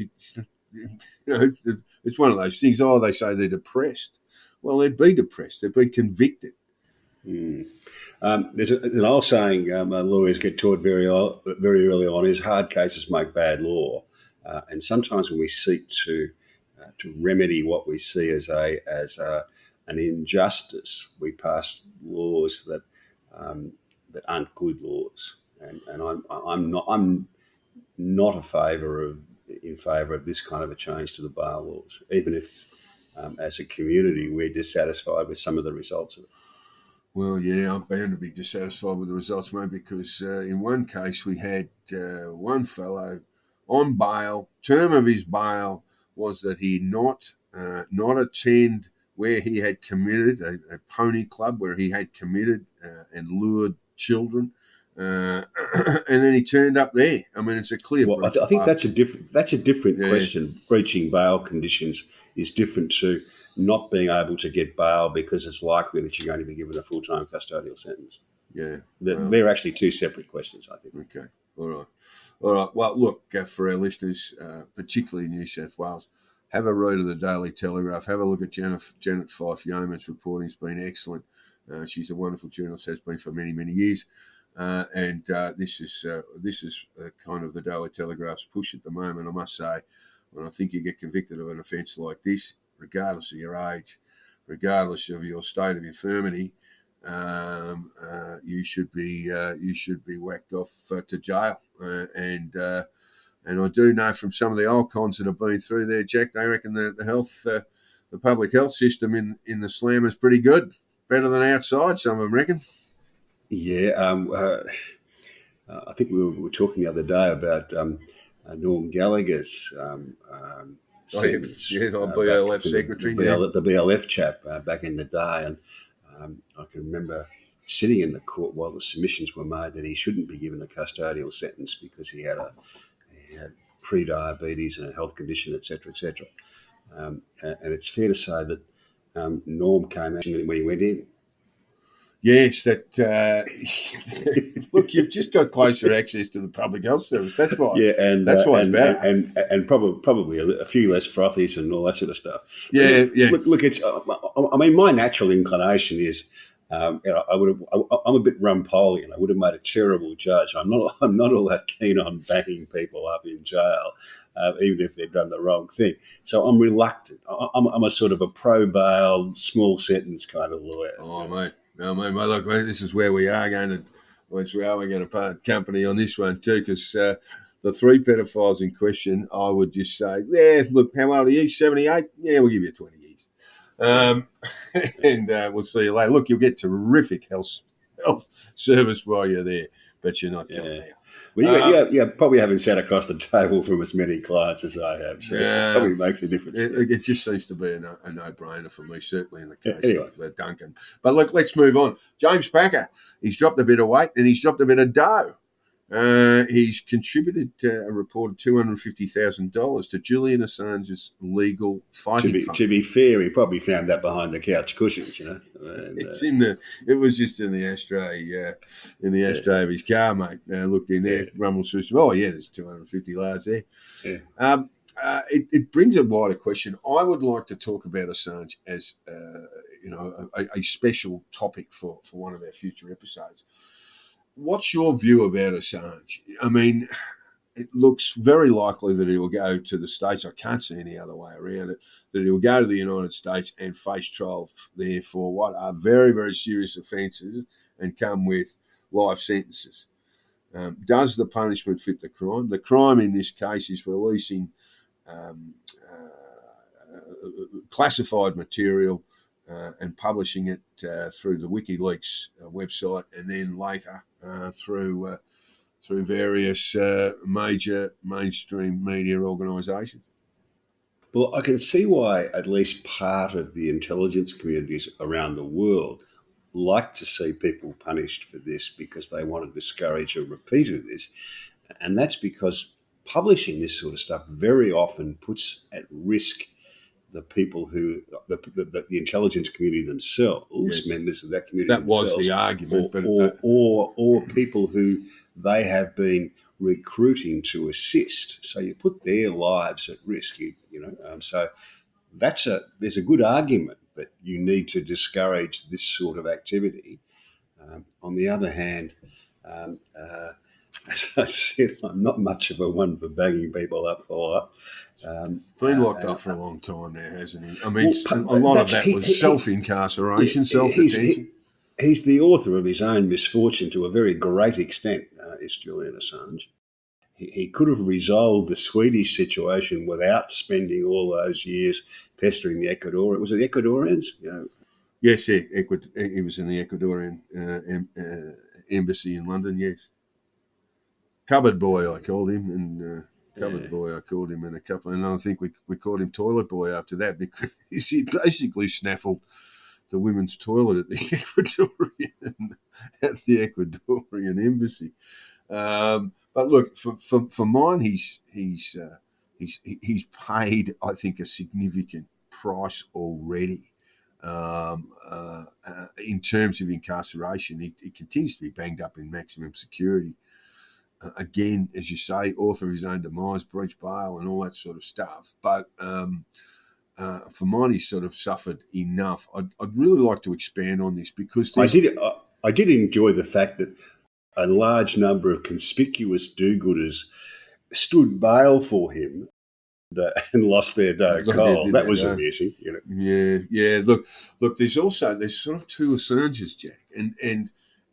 It's one of those things. Oh, they say they're depressed. Well, they'd be depressed. They've been convicted. There's an old saying lawyers get taught very early on is hard cases make bad law. And sometimes when we seek to remedy what we see as an injustice, we pass laws that aren't good laws. And I'm not in favour of this kind of a change to the bail laws, even if as a community we're dissatisfied with some of the results of it. Well, yeah, I'm bound to be dissatisfied with the results, mate, because in one case we had one fellow on bail. Term of his bail was that he not attend where he had committed a pony club where he had committed and lured children, and then he turned up there. I mean, it's a clear. Well, I think that's a different question. Breaching bail conditions is different to not being able to get bail because it's likely that you're going to be given a full-time custodial sentence. Yeah, they're actually two separate questions, I think. Okay, all right. Well, look, for our listeners, particularly in New South Wales, have a read of the Daily Telegraph. Have a look at Janet Fife-Yeoman's reporting. It's been excellent. She's a wonderful journalist, has been for many, many years. And this is kind of the Daily Telegraph's push at the moment, I must say. When I think you get convicted of an offence like this, regardless of your age, regardless of your state of infirmity, you should be whacked off to jail. And I do know from some of the old cons that have been through there, Jack, they reckon the public health system in the Slam is pretty good, better than outside. Some of them reckon. Yeah, I think we were talking the other day about Norm Gallagher's sentence. BLF secretary. The BLF chap back in the day. And I can remember sitting in the court while the submissions were made that he shouldn't be given a custodial sentence because he had pre-diabetes and a health condition, etc., etc. And it's fair to say that Norm came out when he went in. Yes, that look, you've just got closer access to the public health service. That's why. Yeah, and that's why it's better. And probably a few less frothies and all that sort of stuff. Yeah, yeah. Look, it's. I mean, my natural inclination is, I'm a bit Rumpolian. I would have made a terrible judge. I'm not all that keen on banging people up in jail, even if they've done the wrong thing. So I'm reluctant. I'm a sort of a pro bail, small sentence kind of lawyer. Oh, mate. No, mate, look, this is where we are going to. We're going to part company on this one too, because the three pedophiles in question, I would just say, yeah, look, how old are you? 78? Yeah, we'll give you 20 years, and we'll see you later. Look, you'll get terrific health service while you're there, but you're not coming out. Well, you probably haven't sat across the table from as many clients as I have, so it probably makes a difference. It just seems to be a no-brainer for me, certainly in the case of Duncan. But look, let's move on. James Packer, he's dropped a bit of weight and he's dropped a bit of dough. He's contributed a reported $250,000 to Julian Assange's legal fighting fund. To be fair, he probably found that behind the couch cushions, you know. And, it was just in the ashtray, of his car, mate. Looked in there, rumbled through some. Oh yeah, there's 250 large there. Yeah. It brings a wider question. I would like to talk about Assange as a special topic for one of our future episodes. What's your view about Assange? I mean, it looks very likely that he will go to the States. I can't see any other way around it, that he will go to the United States and face trial there for what are very, very serious offences and come with life sentences. Does the punishment fit the crime? The crime in this case is releasing classified material and publishing it through the WikiLeaks website, and then later through various major mainstream media organisations. Well, I can see why at least part of the intelligence communities around the world like to see people punished for this because they want to discourage a repeat of this. And that's because publishing this sort of stuff very often puts at risk the people who, the intelligence community themselves, yes, members of that community that was the argument. Or people who they have been recruiting to assist. So you put their lives at risk, so there's a good argument that you need to discourage this sort of activity. On the other hand, as I said, I'm not much of a one for banging people up for. Been locked up for a long time now, hasn't he? I mean, a lot of that was self-incarceration, self-detention. He's the author of his own misfortune to a very great extent, is Julian Assange. He could have resolved the Swedish situation without spending all those years pestering the Ecuadorians. Was it the Ecuadorians? Yes, he was in the Ecuadorian embassy in London, yes. Cupboard boy, I called him, and boy, I called him in a couple, and I think we called him toilet boy after that because he basically snaffled the women's toilet at the Ecuadorian embassy. But look, for mine, he's paid, I think, a significant price already. In terms of incarceration, he continues to be banged up in maximum security. Again, as you say, author of his own demise, breach bail, and all that sort of stuff. But for mine, he's sort of suffered enough. I'd really like to expand on this because I did enjoy the fact that a large number of conspicuous do-gooders stood bail for him and lost their day cold. That was amusing. You know. Yeah. Look. There's sort of two Assanges, Jack, and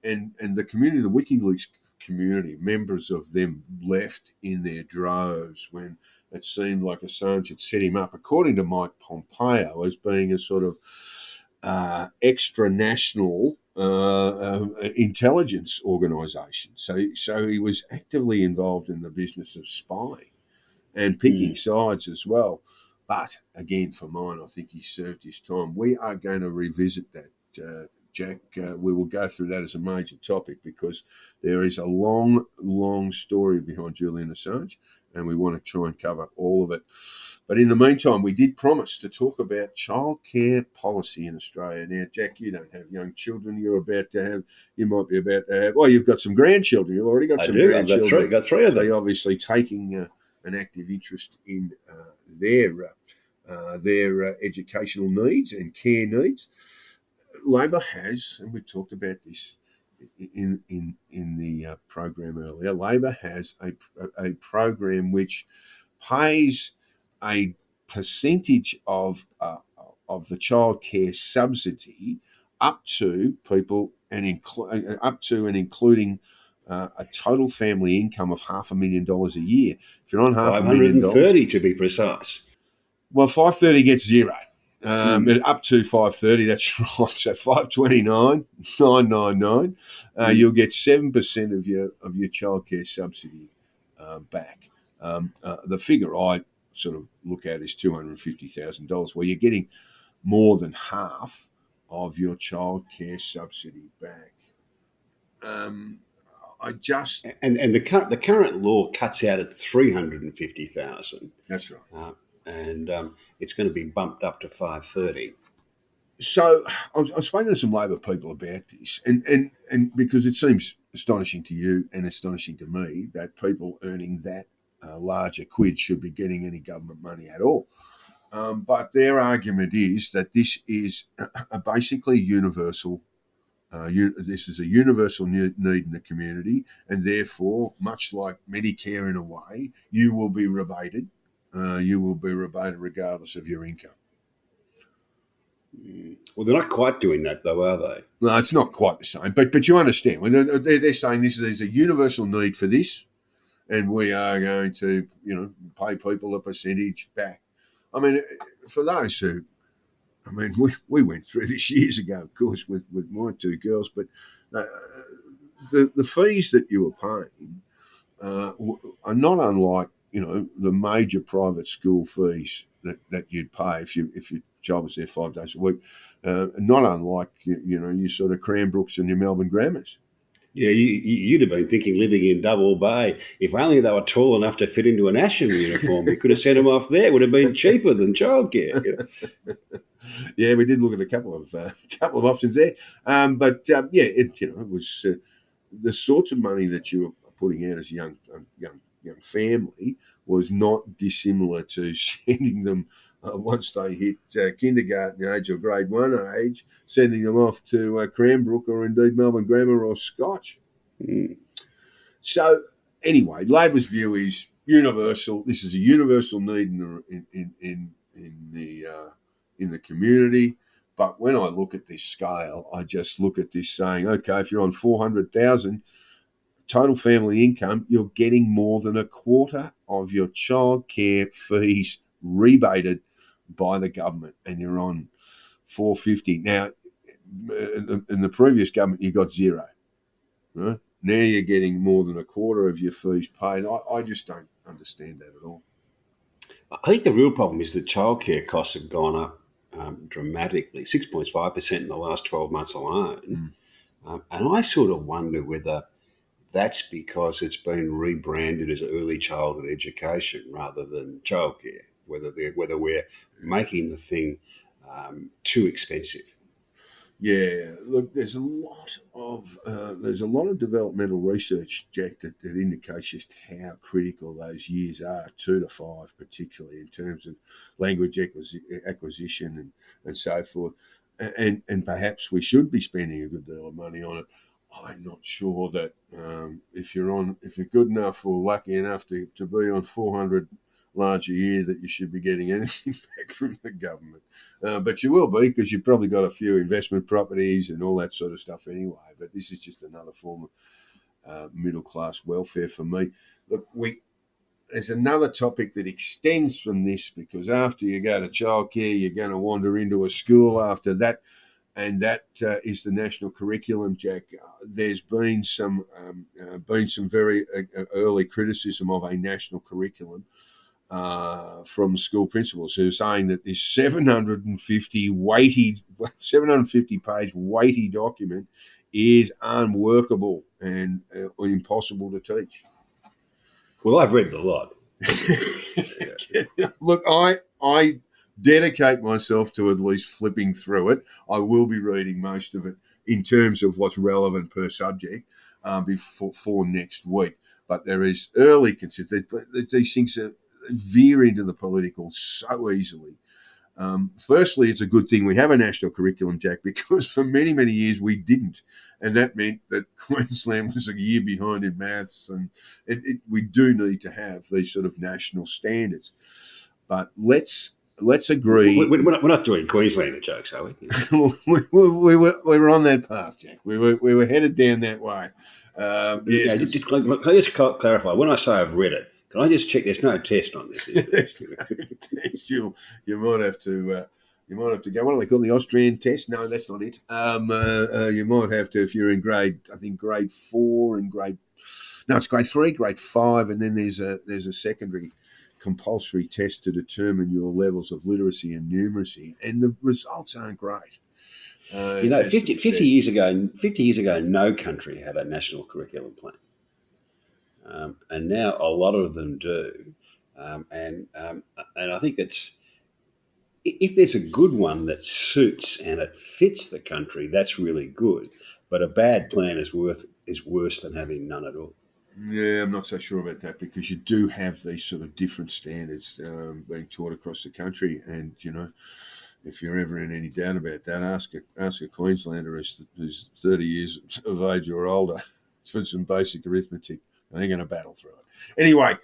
the community, the WikiLeaks community, members of them left in their droves when it seemed like Assange had set him up, according to Mike Pompeo, as being a sort of extra-national intelligence organisation. So he was actively involved in the business of spying and picking sides as well. But again, for mine, I think he served his time. We are going to revisit that, Jack. We will go through that as a major topic because there is a long, long story behind Julian Assange, and we want to try and cover all of it. But in the meantime, we did promise to talk about childcare policy in Australia. Now, Jack, you don't have young children. You might be about to have, well, you've got some grandchildren. You've already got some grandchildren. I've got three of them. So you're obviously taking an active interest in their educational needs and care needs. Labor has, and we talked about this in the program earlier, Labor has a program which pays a percentage of the childcare subsidy up to people and including a total family income of $500,000 a year. If you're on $500,000, $530 to be precise. Well, 530 gets zero. Up to 530, that's right. So 529, 999, you'll get 7% of your childcare subsidy back. The figure I sort of look at is $250,000, where you're getting more than half of your childcare subsidy back. And the current law cuts out at $350,000. That's right. And it's going to be bumped up to 530. So I've spoken to some Labor people about this, and because it seems astonishing to you and astonishing to me that people earning that larger quid should be getting any government money at all. But their argument is that this is basically universal. This is a universal need in the community, and therefore, much like Medicare in a way, you will be rebated. You will be rebated regardless of your income. Well, they're not quite doing that, though, are they? No, it's not quite the same. But you understand. When they're saying there's a universal need for this, and we are going to, pay people a percentage back. I mean, for those who, we went through this years ago, of course, with my two girls, but the fees that you were paying are not unlike, the major private school fees that you'd pay if your child was there 5 days a week. Not unlike, your sort of Cranbrooks and your Melbourne Grammars. Yeah, you'd have been thinking living in Double Bay, if only they were tall enough to fit into an Ashen uniform, we could have sent them off there. It would have been cheaper than childcare. Yeah, we did look at a couple of options there. It was the sorts of money that you were putting out as a young family was not dissimilar to sending them once they hit kindergarten age or grade 1 age, sending them off to Cranbrook or indeed Melbourne Grammar or Scotch. So anyway, Labor's view is universal. This is a universal need in the community. But when I look at this scale, I just look at this saying, okay, if you're on 400,000 total family income, you're getting more than a quarter of your childcare fees rebated by the government, and you're on 450. Now, in the previous government, you got zero. Right? Now you're getting more than a quarter of your fees paid. I just don't understand that at all. I think the real problem is that childcare costs have gone up dramatically, 6.5% in the last 12 months alone. And I sort of wonder whether that's because it's been rebranded as early childhood education rather than childcare, whether we're making the thing too expensive. Yeah, look, there's a lot of developmental research, Jack, that indicates just how critical those years are, 2 to 5 particularly, in terms of language acquisition and so forth. And perhaps we should be spending a good deal of money on it. I'm not sure that if you're good enough or lucky enough to be on 400 large a year, that you should be getting anything back from the government. But you will be, because you've probably got a few investment properties and all that sort of stuff anyway. But this is just another form of middle class welfare for me. Look, there's another topic that extends from this, because after you go to childcare, you're going to wander into a school after that. And that is the national curriculum, Jack. There's been some very early criticism of a national curriculum from school principals, who are saying that this 750 page weighty document is unworkable and impossible to teach. Well, I've read the lot. Look, I dedicate myself to at least flipping through it. I will be reading most of it in terms of what's relevant per subject before next week. But there is early consideration. These things veer into the political so easily. Firstly, it's a good thing we have a national curriculum, Jack, because for many, many years we didn't. And that meant that Queensland was a year behind in maths. And we do need to have these sort of national standards. But let's agree. We're not doing Queenslander jokes, are we? we were on that path, Jack. We were headed down that way. Yes. Can I just clarify? When I say I've read it, can I just check? There's no test on this. There's no test. You might have to. You might have to go. What do they call the Austrian test? No, that's not it. You might have to, if you're in grade 4 and it's grade 3, grade 5, and then there's a secondary compulsory test to determine your levels of literacy and numeracy, and the results aren't great. 50 years ago, no country had a national curriculum plan, and now a lot of them do. And I think if there's a good one that suits and it fits the country, that's really good. But a bad plan is worse than having none at all. Yeah, I'm not so sure about that, because you do have these sort of different standards being taught across the country. And, if you're ever in any doubt about that, ask a Queenslander who's 30 years of age or older for some basic arithmetic. They're going to battle through it. Anyway,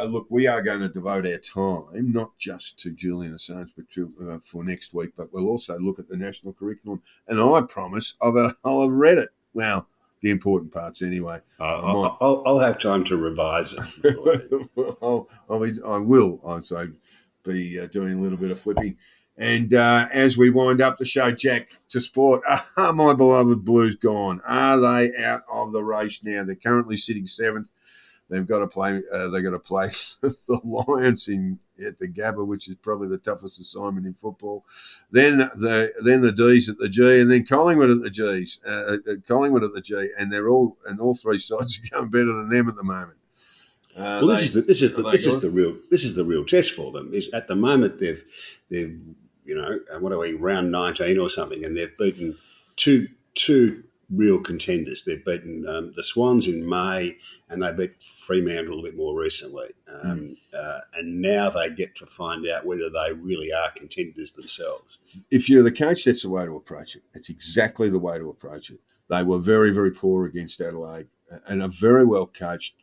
look, we are going to devote our time not just to Julian Assange, but for next week, but we'll also look at the national curriculum. And I promise I'll have read it. Well, the important parts anyway. I'll have time to revise it. I will, I'd say, be doing a little bit of flipping. And as we wind up the show, Jack, to sport, are my beloved Blues gone? Are they out of the race now? They're currently sitting 7th. They've got to play. They've got to play the Lions at the Gabba, which is probably the toughest assignment in football. Then the D's at the G, and then Collingwood at the G's. Collingwood at the G, and all three sides are going better than them at the moment. Well, this is the real test for them. Is at the moment they've what are we, round 19 or something, and they've beaten two real contenders. They've beaten the Swans in May, and they beat Fremantle a little bit more recently. And now they get to find out whether they really are contenders themselves. If you're the coach, that's the way to approach it. It's exactly the way to approach it. They were very, very poor against Adelaide, and a very well coached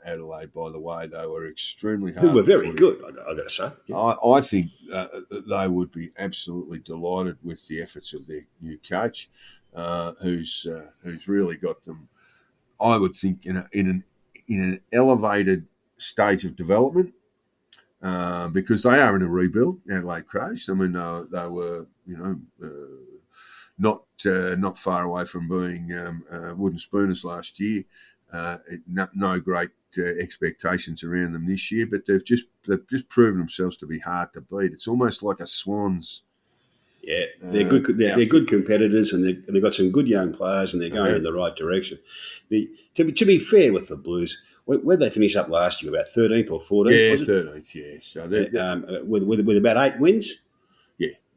Adelaide, by the way. They were extremely hard. Who were very good, I've got to say. Yeah. I think they would be absolutely delighted with the efforts of their new coach, who's really got them, I would think, in an elevated stage of development, because they are in a rebuild. Adelaide Crows. I mean, they were not far away from being wooden spooners last year. No great expectations around them this year, but they've just proven themselves to be hard to beat. It's almost like a Swans. Yeah, they're good. They're good competitors, and they've got some good young players, and they're going in the right direction. To be fair with the Blues, where they finished up last year, about 13th or 14th? Yeah, 13th. Yeah, so with about 8 wins.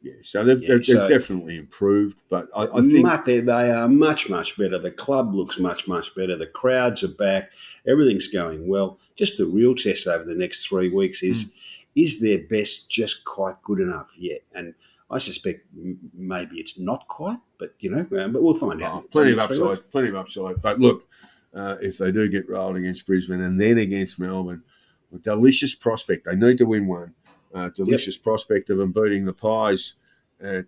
Yeah, so they've definitely improved, but I think they are much, much better. The club looks much, much better. The crowds are back. Everything's going well. Just the real test over the next 3 weeks is their best just quite good enough yet? And I suspect maybe it's not quite, but but we'll find out. Plenty of upside. But look, if they do get rolled against Brisbane and then against Melbourne, a delicious prospect. They need to win one. Delicious prospect of them beating the Pies in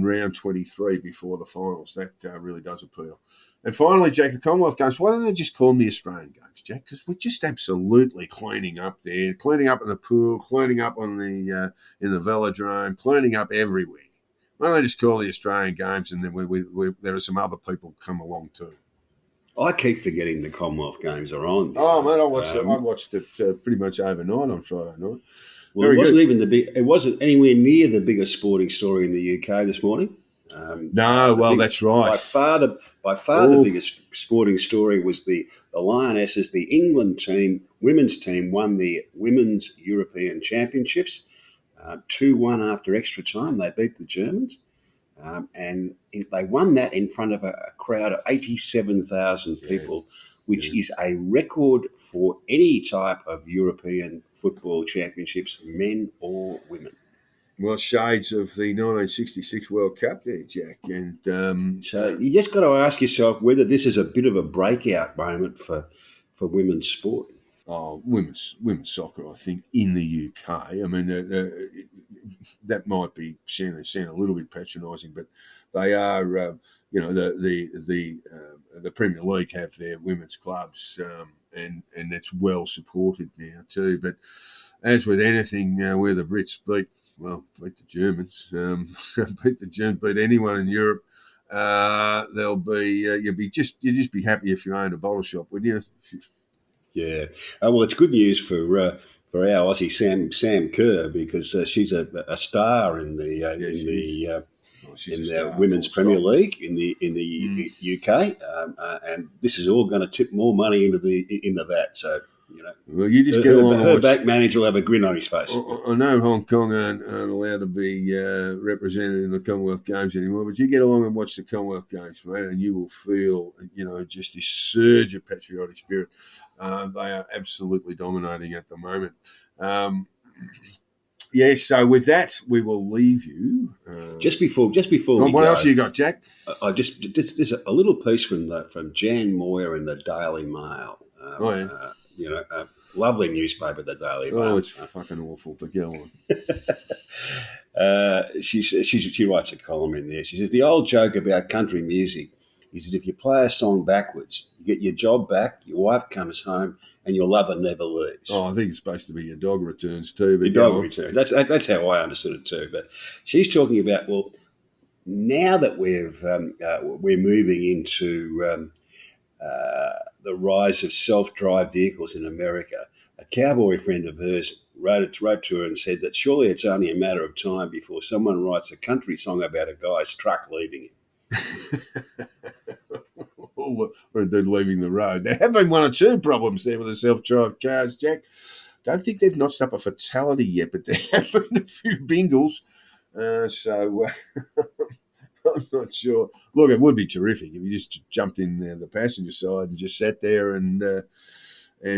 round 23 before the finals. That really does appeal. And finally, Jack, the Commonwealth Games. Why don't they just call them the Australian Games, Jack? Because we're just absolutely cleaning up there, cleaning up in the pool, cleaning up on the in the velodrome, cleaning up everywhere. Why don't they just call the Australian Games, and then there are some other people come along too. I keep forgetting the Commonwealth Games are on. Oh, mate, I watched it pretty much overnight on Friday night. Well, it wasn't anywhere near the biggest sporting story in the UK this morning. That's right. By far the biggest sporting story was the Lionesses. The England women's team, won the Women's European Championships 2-1 after extra time. They beat the Germans. And they won that in front of a crowd of 87,000 people, which is a record for any type of European football championships, men or women. Well, shades of the 1966 World Cup there, Jack. And so you just got to ask yourself whether this is a bit of a breakout moment for women's sport. Oh, women's soccer, I think, in the UK. I mean, that might be sound a little bit patronising, but they are, the Premier League have their women's clubs, and it's well supported now too. But as with anything, where the Brits beat the Germans, beat anyone in Europe, they'll be you'd just be happy if you owned a bottle shop, wouldn't you? Yeah. Well, it's good news for our Aussie Sam Kerr, because she's a star in the Women's Premier League in the UK, and this is all going to tip more money into that. So well, you just get along. Her back manager will have a grin on his face. I know Hong Kong aren't allowed to be represented in the Commonwealth Games anymore, but you get along and watch the Commonwealth Games, mate, and you will feel, just this surge of patriotic spirit. They are absolutely dominating at the moment. So with that, we will leave you. Just before what else you got, Jack? There's a little piece from Jan Moyer in the Daily Mail. A lovely newspaper, the Daily Mail. Oh, it's fucking awful, but go on. She writes a column in there. She says, the old joke about country music is that if you play a song backwards, you get your job back, your wife comes home, and your lover never leaves. Oh, I think it's supposed to be your dog returns too. But your dog returns. That's how I understood it too. But she's talking about, well, now that we're moving into the rise of self-drive vehicles in America, a cowboy friend of hers wrote to her and said that surely it's only a matter of time before someone writes a country song about a guy's truck leaving him. Or a dude leaving the road. There have been one or two problems there with the self-drive cars, Jack. Don't think they've notched up a fatality yet, but there have been a few bingles. I'm not sure. Look, it would be terrific if you just jumped in the passenger side and just sat there and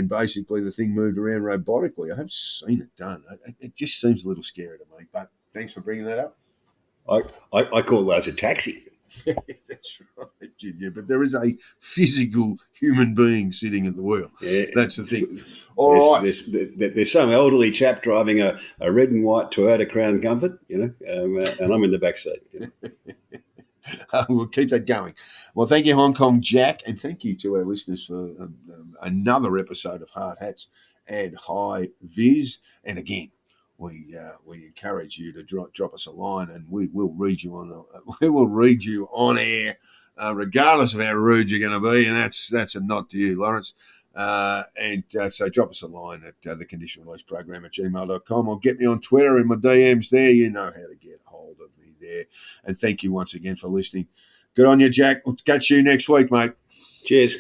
basically the thing moved around robotically. I have seen it done. It just seems a little scary to me, but thanks for bringing that up. I call those a taxi. That's right, yeah, but there is a physical human being sitting at the wheel. Yeah. That's the thing. There's some elderly chap driving a red and white Toyota Crown Comfort, and I'm in the back seat. We'll keep that going. Well, thank you, Hong Kong Jack, and thank you to our listeners for another episode of Hard Hats and High Viz. And again, we encourage you to drop us a line, and we will read you on air, regardless of how rude you're going to be, and that's a nod to you, Lawrence. So drop us a line at the Conditional Release Program at gmail.com, or get me on Twitter in my DMs there. You know how to get hold of me there. And thank you once again for listening. Good on you, Jack. We'll catch you next week, mate. Cheers.